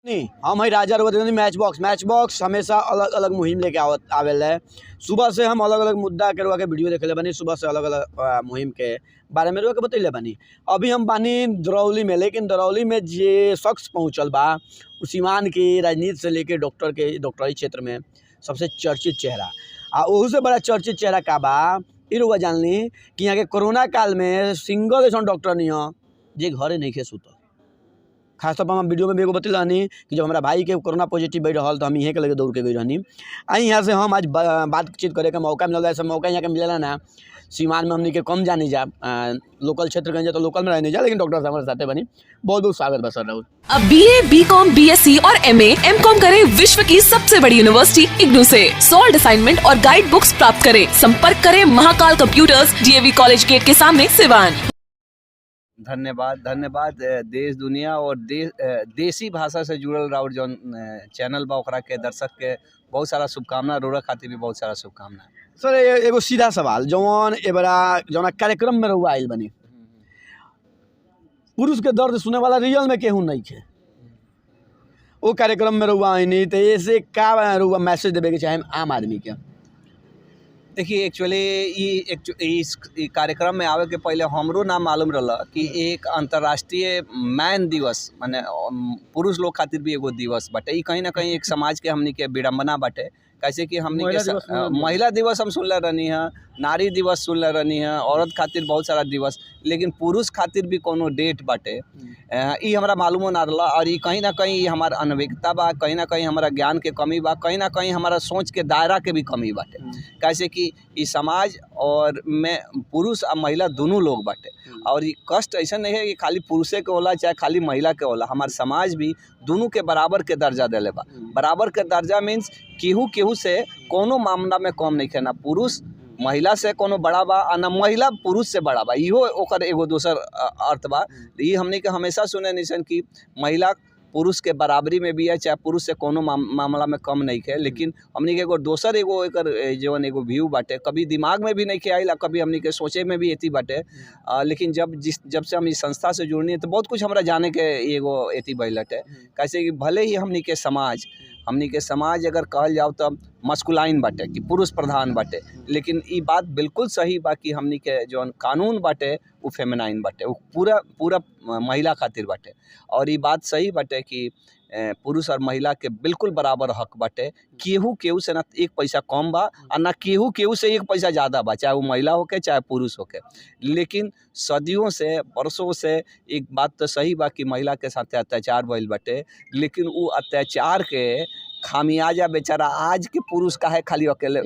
नहीं हम है राजा रघुवंशी मैच बॉक्स हमेशा अलग अलग मुहिम लेके आवेला है। सुबह से हम अलग अलग मुद्दा के रुआ के वीडियो देखले बानी। सुबह से अलग अलग मुहिम के बारे में रुआ के बतैले बानी। अभी हम बानी दरौली में, लेकिन दरौली में जे शख्स पहुँचल बा उ सीमान के राजनीति से लेके डॉक्टरी क्षेत्र में सबसे चर्चित चेहरा आ ओहू से बड़ा चर्चित चेहरा का बा ई रुआ जानली कि यहाँ के कोरोना काल में सिंगल ऐसा डॉक्टर नहीं हो जे घरे नहीं खे सुतल। खास तौर पर हम वीडियो में भी एगो बतैले रहनी कि जब हमारा भाई के कोरोना पॉजिटिव बढ़ रहा तो हम इहें के लगे दौड़ के गई रहनी। आई यहाँ से हम आज बातचीत करे का मौका मिलल, ऐसा मौका यहाँ के मिलेला ना। सीमान में हमनी के कम जानी जा, लोकल क्षेत्र कहीं जा तो लोकल में रहने जा, लेकिन डॉक्टर साहब हमारे साथे बनी। बहुत बहुत स्वागत बा सर राहुल। अब BA, BCom, BSc और MA, MCom करें विश्व की सबसे बड़ी यूनिवर्सिटी इग्नू से। सॉल्ड असाइनमेंट और गाइड बुक्स प्राप्त करें। संपर्क करें Mahakal computers, DAV college gate के सामने, सिवान। धन्यवाद देश दुनिया और देसी भाषा से जुड़ल राउर जौन चैनल बा ओकरा के दर्शक के बहुत सारा शुभकामना, रोरा खातिर भी बहुत सारा शुभकामना। सर एगो सीधा सवाल, जौन जौन कार्यक्रम में रहुआ आइल बनी, पुरुष के दर्द सुने वाला रियल में केहू नहीं है। वो कार्यक्रम में रहुआ आईनी तो ऐसे का रहुआ मैसेज देवे के चाहे आम आदमी के? देखिए एक्चुअली इस कार्यक्रम में आवे के पहले हमरो ना मालूम रहा कि एक अंतर्राष्ट्रीय मैन दिवस माने पुरुष लोग खातिर भी एगो दिवस बाटे। ई कहीं ना कहीं एक समाज के हमनी के विडम्बना बाटे। कैसे कि हमनी के महिला दिवस हम सुनले रहनी है, नारी दिवस सुनले रहनी है, औरत खातिर बहुत सारा दिवस, लेकिन पुरुष खातिर भी कोनो डेट बाटे ई हमरा मालूम ना रहा। और ई कहीं ना कहीं हमारा अनभिज्ञता बा, कहीं ना कहीं हमारा ज्ञान के कमी बा, कहीं ना कहीं हमारा सोच के दायरा के भी कमी बाटे। कैसे कि ई समाज और में पुरुष और महिला दोनों लोग बाटे। और ये कष्ट ऐसा नहीं है कि खाली पुरुषे के होला चाहे खाली महिला के होला। हमारे समाज भी दोनों के बराबर के दर्जा देले बा। बराबर के दर्जा मीन्स केहू से कोनो मामला में कम नहीं है, ना पुरुष महिला से कोनो बड़ा बा और ना महिला पुरुष से बड़ा बा। इहो ओकर एगो दोसर अर्थ बा। ये हमने के हमेशा सुने निसन कि महिला पुरुष के बराबरी में भी है, चाहे पुरुष से कोनो मामला में कम नहीं है। लेकिन हमने के एगो दोसर एगो एकर जीवन एगो व्यू बाटे, कभी दिमाग में भी नहीं के आइला, कभी हमने के सोचे में भी एती बाटे। लेकिन जब से हम इस संस्था से जुड़नी है तो बहुत कुछ हमरा जाने के एगो एती बैलट है। कैसे कि भले ही हमने के समाज अगर कहल जाओ तो मस्कुलाइन बाटे कि पुरुष प्रधान बाटे, लेकिन ई बात बिल्कुल सही बा कि हमनी के जौन कानून बाटे वो फेमिनाइन बाटे, वो पूरा महिला खातिर बाटे। और ई बात सही बाटे कि पुरुष और महिला के बिल्कुल बराबर हक बाटे। केहू से ना एक पैसा कम बा और ना केहू से एक पैसा ज़्यादा बा, चाहे वो महिला होके चाहे पुरुष होके। लेकिन सदियों से बरसों से एक बात तो सही बा कि महिला के साथ अत्याचार भइल बाटे, लेकिन वो अत्याचार के खामियाजा बेचारा आज के पुरुष का है खाली अकेले।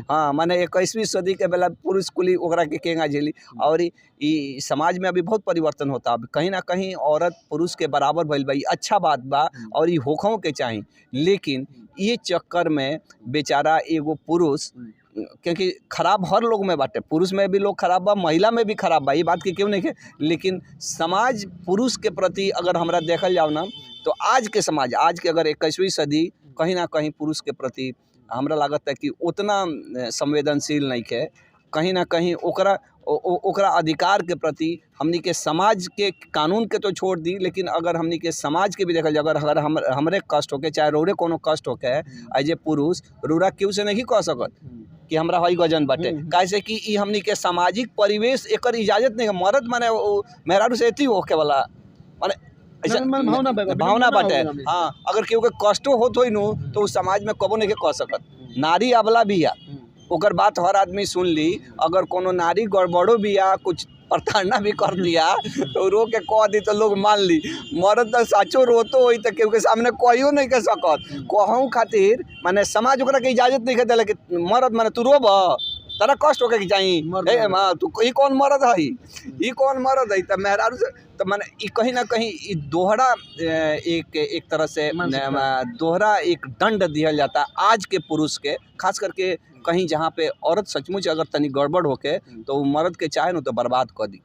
हाँ माने 21वीं सदी के बेला पुरुष कुली ओकरा के केंगा झेली। और ई समाज में अभी बहुत परिवर्तन होता। अब कहीं ना कहीं औरत पुरुष के बराबर भइल बा, अच्छा बात बा और ये होखों के चाही। लेकिन ये चक्कर में बेचारा एगो पुरुष, क्योंकि खराब हर लोग में बाटे, पुरुष में भी लोग खराब बा, महिला में भी खराब बा, ये बात की क्यों नहीं है। लेकिन समाज पुरुष के प्रति अगर हमरा देखल जाओ ना तो आज के समाज, आज के अगर 21वीं सदी कहीं ना कहीं पुरुष के प्रति हमरा लागत है कि उतना संवेदनशील नहीं है। कहीं ना कहीं ओकरा अधिकार के प्रति हमनी के समाज के कानून के तो छोड़ दी, लेकिन अगर हमनी के समाज के भी देखल जाए, अगर हमरे कष्ट होके चाहे रोरे कोनो कष्ट होके एज ए पुरुष रोरा क्यों से नहीं कह सकत कि हमरा हई गजन बाटे। कैसे कि ई हमनी के सामाजिक परिवेश एकर इजाजत नहीं है। मर्द माने मेहरारू से एती होके वाला माने भावना बाटे। हाँ अगर केहू के कष्टो होत होई नु तो उस समाज में कबो नहीं के कह सकत। नारी अबला भी है, ओकर बात हर आदमी सुन ली। अगर कोनो नारी गड़बड़ो भी है, कुछ प्रताड़ना भी कर दिया तो रो के कह दी तो लोग मान ली। मर्द तो साचो रोतो होई तो केहू के सामने कहियो नहीं के सकत। कहूँ खातिर माने समाज ओकरा के इजाजत नहीं के देले कि मर्द माने तू रोब, तारा कष्ट होके कि चाहिए तू ई कौन मर्द है, ई कौन मर्द है। तो मेहरारू से तो माने ई कहीं ना कहीं ई दोहरा एक तरह से दोहरा एक दंड दिया जाता है आज के पुरुष के। खास करके कहीं जहाँ पे औरत सचमुच अगर तनी गड़बड़ होके तो वो मर्द के चाहे न तो बर्बाद कर दी।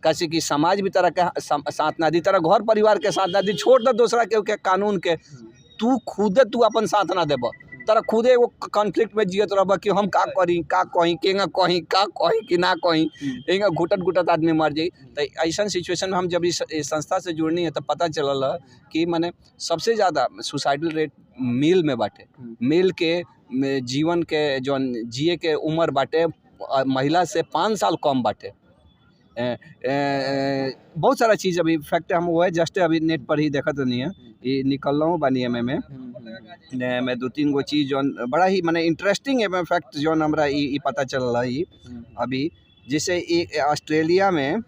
कैसे कि समाज भी तरह के साथ ना दी, तरह घर परिवार के साथ ना दी, छोड़ दे दूसरा के कानून के, तू खुद तू अपन साथ ना देब तारा खुदे वो कॉन्फ्लिक्ट में जियत रहबा कि हम का करी का कहीं केंगा कहीं का कहीं कि ना कहीं एंगा घुटत घुटत आदमी मर जाई। तो ऐसा सिचुएशन में हम जब इस संस्था से जुड़नी है तो पता चलल कि माने सबसे ज़्यादा सुसाइडल रेट मेल में बाटे। मेल के जीवन के जौन जिए के उम्र बाटे महिला से 5 साल कम बाटे। बहुत सारा चीज़ अभी फैक्ट हम वो है जस्ट अभी नेट पर ही देखा तो नहीं है ये निकल रहा हूँ बानी में मैं 2-3 गो चीज़ जौन बड़ा ही माने इंटरेस्टिंग है फैक्ट जौन हमरा ई पता चल रहा है अभी। जैसे ऑस्ट्रेलिया में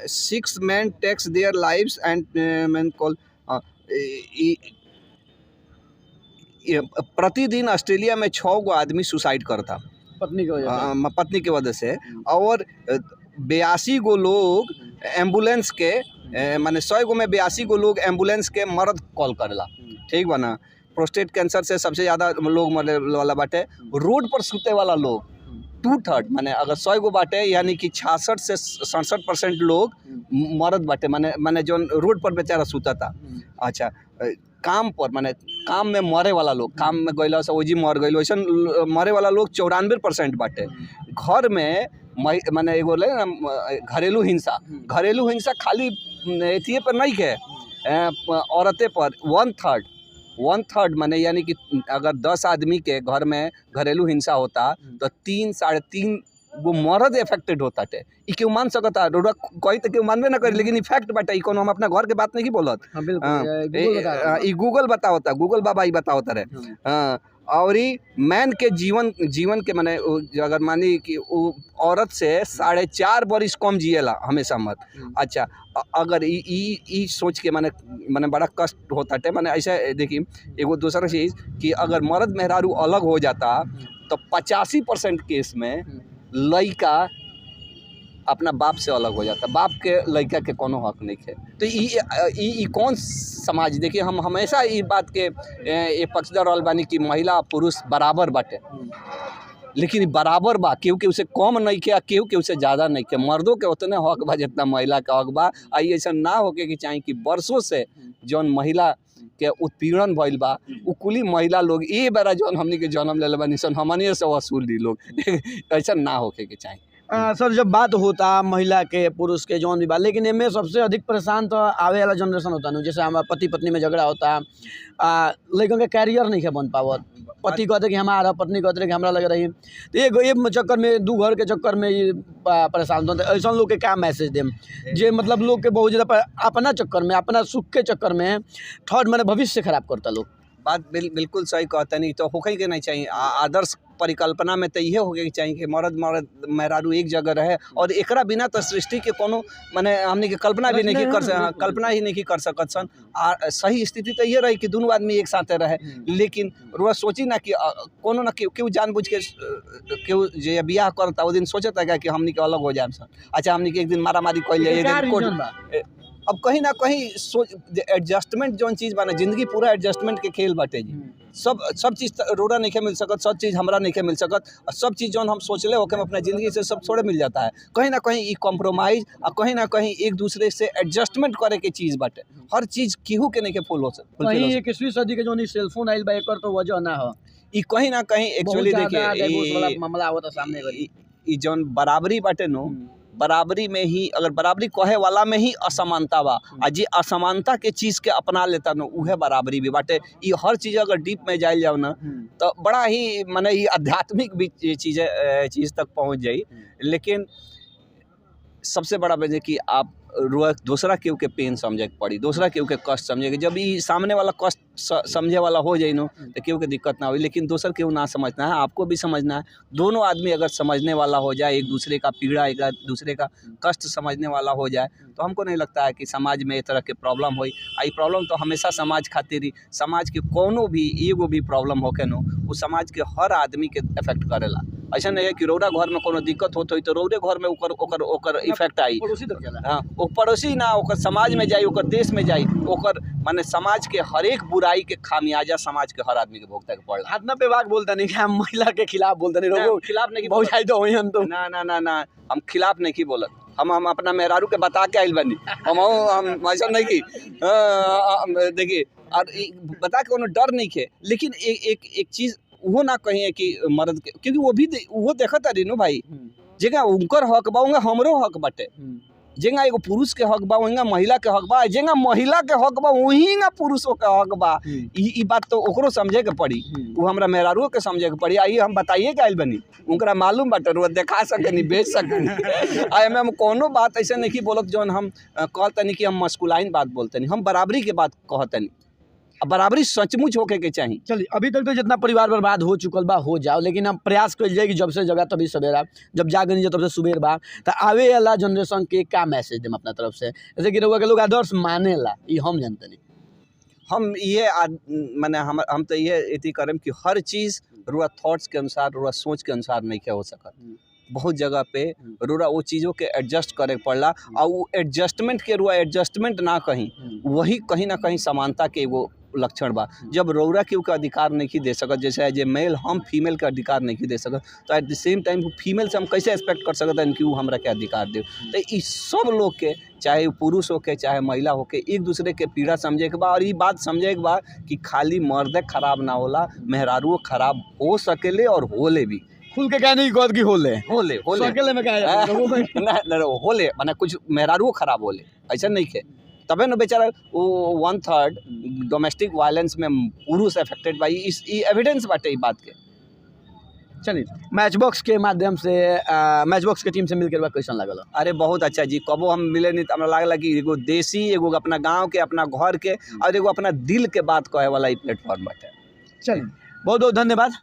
6 men takes their lives and men call प्रतिदिन ऑस्ट्रेलिया में 6 गो आदमी सुसाइड करता पत्नी की वजह से और 82 गो लोग एम्बुलेंस के माने 100 गो में 82 गो लोग एम्बुलेंस के मर्द कॉल करेला। ठीक बा ना। प्रोस्टेट कैंसर से सबसे ज़्यादा लोग मरे वाला बाटे। रोड पर सूते वाला लोग 2/3 माने अगर 100 गो बाटे यानी कि 66 से 67% लोग मर्द बाटे माने जो रोड पर बेचारा सूता था। अच्छा काम पर माने काम में मरे वाला लोग काम में गइला से ओजी मर गइल वैसन मरे वाला लोग 94% बाटे। घर में माने एगो ले ना घरेलू हिंसा खाली एथिए पर नहीं है औरतें पर 1/3 माने यानी कि अगर 10 आदमी के घर में घरेलू हिंसा होता तो 3-3.5 वो मर्द इफेक्टेड होता है। ई क्यों मान सकता है कोई तो क्यों मानबे ना करे लेकिन इफेक्ट बाटे। ई कोनो हम अपना घर के बात नहीं बोलत। ई गूगल बतावता गूगल बाबा ई बतावता रहे। और ई मैन के जीवन के माने अगर मानी कि वो औरत से 4.5 बरिस कम जिएला हमेशा मत। अच्छा अगर ई सोच के माने बड़ा कष्ट होता है। माने ऐसा देखिए एगो दूसरा चीज़ कि अगर मर्द मेहरारू अलग हो जाता तो 85% केस में लड़का अपना बाप से अलग हो जाता। बाप के लड़का के कोनो हक नहीं है। तो ई कौन समाज देखिए हम हमेशा ई बात के ये पक्षधर रहल बानी कि महिला पुरुष बराबर बाटे लेकिन बराबर बा केहू के उसे कम नहीं के केहू के उसे ज़्यादा नहीं के। मर्दों के उतने हक बा जितना महिला का हक बा। ऐसा ना होके कि चाहे कि वर्षों से जौन महिला के उत्पीड़न भइल बा उ कुली महिला लोग ये बारा जौन हमनी के जन्म ले बानी सन हमनी से वसूल दी लोग ऐसा ना होके के चाहिए। सर जब बात होता महिला के पुरुष के जौन भी बात लेकिन इनमें सबसे अधिक परेशान तो आवे वाला जनरेशन होता ना। जैसे हमारा पति पत्नी में झगड़ा होता लड़कों के कैरियर नहीं है बन पावत। पति कहते कि हमारा पत्नी कहते कि हमारा लगे रही तो ये चक्कर में 2 घर के चक्कर में ये परेशान होते। ऐसा लोग के क्या मैसेज देम जे मतलब लोग के बहुत ज़्यादा अपना चक्कर में अपना सुख के चक्कर में थर्ड मैंने भविष्य खराब करता लोग। बात बिल्कुल सही कहते नहीं तो होके के नहीं चाहिए। आदर्श परिकल्पना में तो ये होके चाहिए कि मर्द मेहरारू एक जगह रहे और एकरा बिना तो सृष्टि के कोनो माने हमने के कल्पना भी नहीं कल्पना ही नहीं कर सकत सन। सही स्थिति तो ये रही कि दोनों आदमी एक साथ रहे लेकिन रुआ सोची ना कि कोनो ना क्यों जानबूझ के क्यों जे बियाह करता वो दिन सोचता है कि हमने के अलग हो जाए सन। अच्छा हमने के एक दिन मारा मारी कर लिया अब कहीं ना कहीं सोच एडजस्टमेंट जौन चीज़ बना जिंदगी पूरा एडजस्टमेंट के खेल बाटे जी। सब चीज़ रोड़ा नहीं मिल सकत सब चीज़ हमरा नहीं मिल सकत और सब चीज़ जौन हम सोचले हो हम अपना ज़िंदगी से सब थोड़े मिल जाता है। कहीं ना कहीं ये कॉम्प्रोमाइज़ और कहीं ना कहीं एक दूसरे से एडजस्टमेंट करे के चीज़ बाटे। हर चीज़ केहू के नहीं के फुल हो सकता। 21वीं सदी के जो सेलफोन आइल बा एकर तो वजह ना हो ई कहीं ना कहीं एक्चुअली देखिए मामला होता सामने ई जौन बराबरी बाटे नो बराबरी में ही अगर बराबरी कहे वाला में ही असमानता बा आ जे असमानता के चीज़ के अपना लेता न उहे बराबरी भी बाटे। ये हर चीज़ अगर डीप में जाइल जाओ ना तो बड़ा ही माने ये आध्यात्मिक भी चीज़ तक पहुँच जाई। लेकिन सबसे बड़ा वजह कि आप दूसरा केहू के पेन समझे के पड़ी दूसरा केहू के कष्ट समझे के जब ये सामने वाला कष्ट समझे वाला हो जाए न तो केहू के दिक्कत ना हो। लेकिन दूसर केहू ना समझना है आपको भी समझना है। दोनों आदमी अगर समझने वाला हो जाए एक दूसरे का पीड़ा एक दूसरे का कष्ट समझने वाला हो जाए तो हमको नहीं लगता है कि समाज में इस तरह के प्रॉब्लम हो। आई प्रॉब्लम तो हमेशा समाज खातिर ही समाज के कोनो भी एगो भी प्रॉब्लम होके न वो समाज के हर आदमी के इफेक्ट करेला। ऐसा नहीं है कि रौरा घर में कोनो दिक्कत होत हो तो रौरे घर में ओकर इफेक्ट आई। हाँ वो पड़ोसी ना ओकर समाज में जाई ओकर देश में जाई ओकर माने समाज के हर एक बुराई के खामियाजा समाज के हर आदमी के भुगते के पड़ला। हाथ ना पे बात बोलता नहीं हम महिला के खिलाफ बोलता नहीं लोगों खिलाफ नहीं बहुत जाए तो वही हम तो ना हम खिलाफ नहीं की बोलत। हम अपना मेहरारू के बता के आइल बनी हम ऐसा नहीं की देखिए और बता के कोनो डर नहीं खे, लेकिन एक चीज वो ना कहिए कि मर्द के, क्योंकि वो देखत तारी नो भाई, जेगा उनकर हक बा उनका हमरो हक बाटे, जेगा एगो पुरुष के हक बा वहींगा महिला के हक बा, जेगा महिला के हक बा वहींगा पुरुषों के हक बा। ई बात तो ओकरो समझे के पड़ी, वो हमरा मेहरारुओं के समझे के पड़ी। आइए हम बताइए के आइल बनी, उनकरा मालूम बाटे, वो देखा सकेनी, बेच सकेनी। आ में हम कोनो बात ऐसे नहीं बोलत जौन हम कहतनी कि हम मस्कुलाइन बात बोलतनी, हम बराबरी के बात कहतनी। अब बराबरी सचमुच होके के चाहिए। चलिए, अभी तक तो जितना परिवार बर्बाद हो चुकल बा हो जाओ, लेकिन हम प्रयास कर जाए कि जब से जगह तभी सवेरा, जब जाग नहीं तब से सुबेर बा, तो आवे वाला जनरेशन के क्या मैसेज देम अपना तरफ से, जैसे कि रउआ के लोग आदर्श मानेला, ये हम जानते नहीं। हम ये माने हम तो ये एती करम कि हर चीज़ रुआ थॉट्स के अनुसार, रुआ सोच के अनुसार नहीं क्या हो सकत। बहुत जगह पे रुआ वो चीज़ों के एडजस्ट करे पड़ला, और वो एडजस्टमेंट के रुआ एडजस्टमेंट ना कहीं, वही कहीं ना कहीं समानता के वो लक्षण बा। जब रौरा के अधिकार नहीं दे सकत, जैसे एज ए मेल हम फीमेल के अधिकार नहीं दे सकत, तो at the same time female से हम कैसे एक्सपेक्ट कर सकते हैं कि वो हमरा के अधिकार दे। तो इस सब लोग के, चाहे पुरुष होके चाहे महिला होके, एक दूसरे के पीड़ा समझे के बा, और ये बात समझे के बा कि खाली मर्दे खराब ना होला, मेहरारुओ खराब हो सकेले और होले भी। खुल के कहने की गौर की होले होले में कहा जाता है ना होले, माने कुछ मेहरारुओ खराब होले, ऐसा नहीं खे, तबे न बेचारा वो 1/3 डोमेस्टिक वायलेंस में पुरुष अफेक्टेड बाई, इस एविडेंस बाटे ई बात के। चलिए, मैच बॉक्स के माध्यम से मैच बॉक्स के टीम से मिलकर कैसन लागल? अरे बहुत अच्छा जी, कबो हम मिले नहीं तो हमरा लागला कि एगो देसी, एगो अपना गांव के, अपना घर के, और एगो अपना दिल के बात कहे वाला ई प्लेटफॉर्म बाटे। चलिए, बहुत बहुत धन्यवाद।